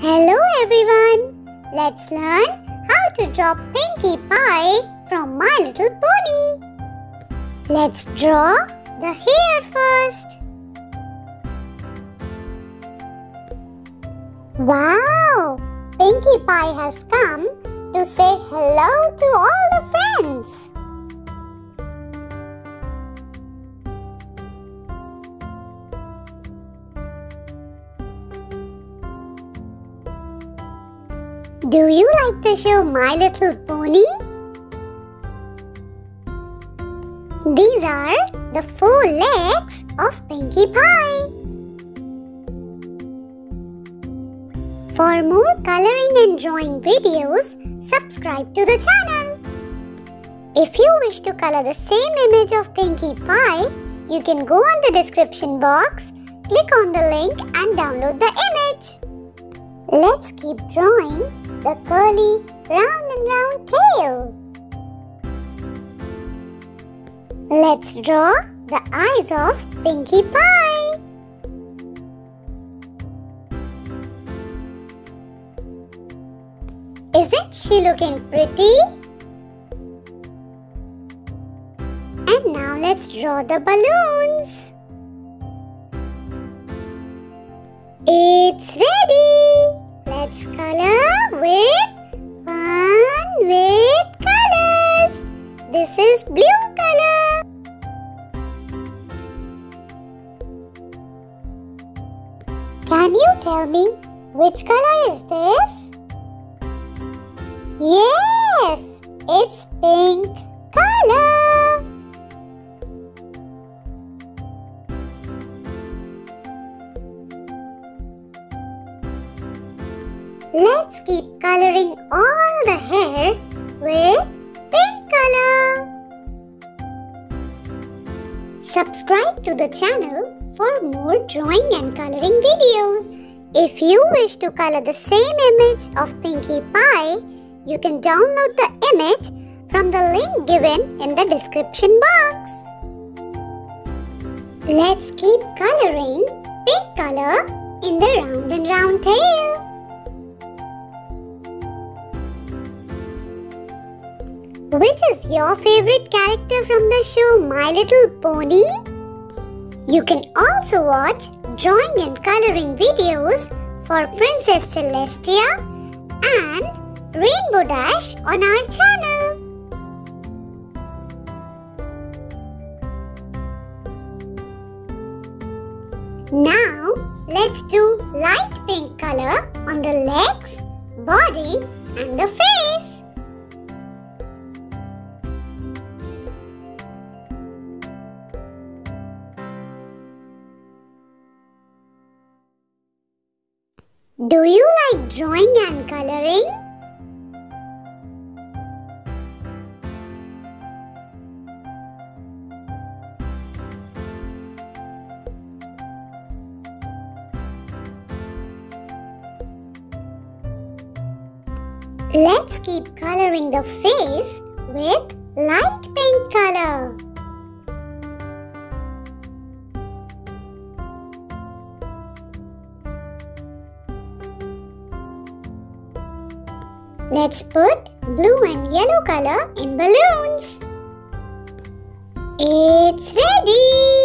Hello everyone! Let's learn how to draw Pinkie Pie from My Little Pony. Let's draw the hair first. Wow! Pinkie Pie has come to say hello to all the friends. Do you like the show My Little Pony? These are the 4 legs of Pinkie Pie. For more coloring and drawing videos, subscribe to the channel. If you wish to color the same image of Pinkie Pie, you can go on the description box, click on the link and download the image. Let's keep drawing the curly round and round tail. Let's draw the eyes of Pinkie Pie. Isn't she looking pretty? And now let's draw the balloons. It's ready! Let's color with fun with colors. This is blue color. Can you tell me which color is this? Yes, it's pink color. Let's keep coloring all the hair with pink color. Subscribe to the channel for more drawing and coloring videos. If you wish to color the same image of Pinkie Pie, you can download the image from the link given in the description box. Let's keep coloring pink color in the round and round tail. Which is your favorite character from the show My Little Pony? You can also watch drawing and coloring videos for Princess Celestia and Rainbow Dash on our channel. Now, let's do light pink color on the legs, body and the face. Do you like drawing and coloring? Let's keep coloring the face with light pink color. Let's put blue and yellow color in balloons. It's ready!